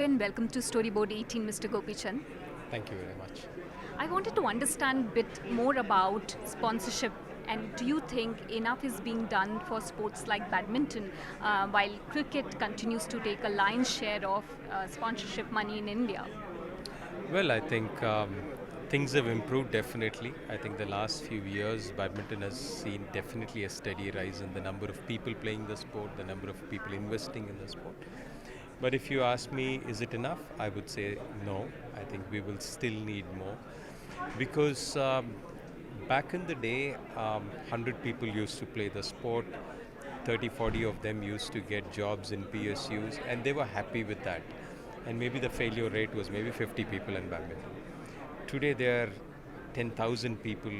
And welcome to Storyboard18, Mr. Gopichand. Thank you very much. I wanted to understand a bit more about sponsorship. And do you think enough is being done for sports like badminton while cricket continues to take a lion's share of sponsorship money in India? Well, I think things have improved definitely. I think the last few years, badminton has seen definitely a steady rise in the number of people playing the sport, the number of people investing in the sport. But if you ask me, is it enough? I would say no. I think we will still need more because back in the day, 100 people used to play the sport. 30, 40 of them used to get jobs in PSUs and they were happy with that. And maybe the failure rate was maybe 50 people in badminton. Today there are 10,000 people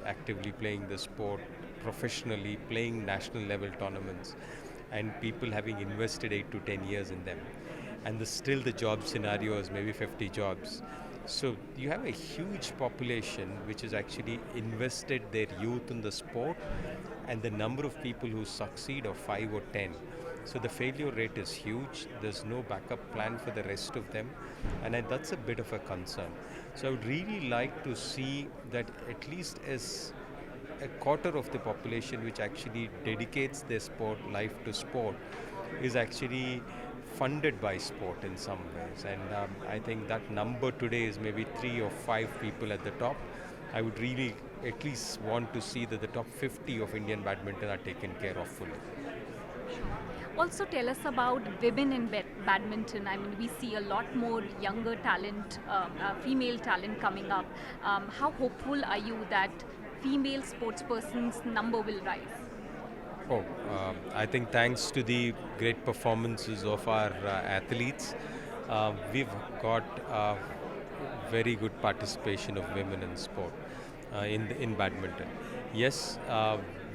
actively playing the sport, professionally playing national level tournaments, and people having invested 8 to 10 years in them. And still the job scenario is maybe 50 jobs. So you have a huge population which has actually invested their youth in the sport, and the number of people who succeed are 5 or 10. So the failure rate is huge. There's no backup plan for the rest of them, and that's a bit of a concern. So I would really like to see that at least as a quarter of the population which actually dedicates their sport life to sport is actually funded by sport in some ways, and I think that number today is maybe 3 or 5 people at the top. I would really at least want to see that the top 50 of Indian badminton are taken care of fully. Also, tell us about women in badminton. I mean, we see a lot more younger talent, female talent coming up. How hopeful are you that female sportspersons' number will rise? Oh, I think thanks to the great performances of our athletes, we've got very good participation of women in sport, in badminton. Yes,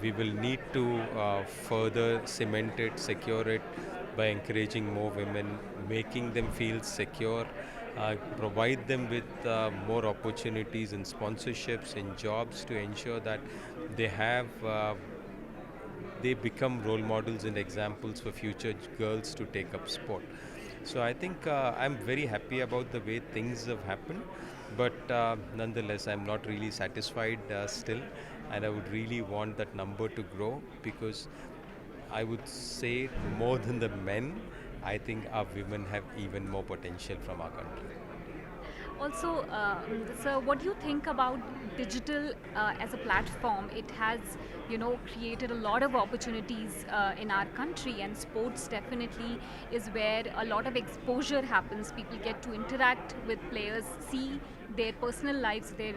we will need to further cement it, secure it by encouraging more women, making them feel secure, provide them with more opportunities in sponsorships, in jobs, to ensure that they have they become role models and examples for future girls to take up sport. So I think I'm very happy about the way things have happened, but nonetheless I'm not really satisfied still, and I would really want that number to grow, because I would say more than the men, I think our women have even more potential from our country. Also, sir, what do you think about digital as a platform? It has, created a lot of opportunities in our country, and sports definitely is where a lot of exposure happens. People get to interact with players, see their personal lives, their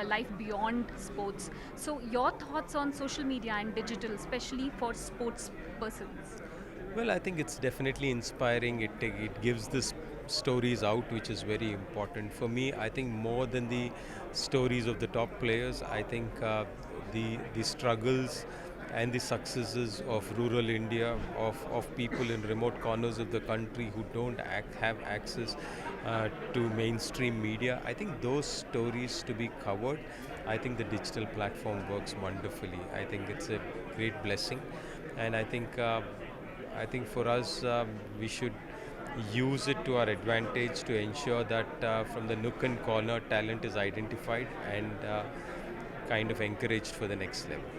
life beyond sports. So, your thoughts on social media and digital, especially for sports persons? Well, I think it's definitely inspiring. It gives this stories out, which is very important for me. I think more than the stories of the top players, I think the struggles and the successes of rural India, of people in remote corners of the country who don't have access to mainstream media, I think those stories to be covered. I think the digital platform works wonderfully. I think it's a great blessing, and I think for us, we should use it to our advantage to ensure that from the nook and corner talent is identified and kind of encouraged for the next level.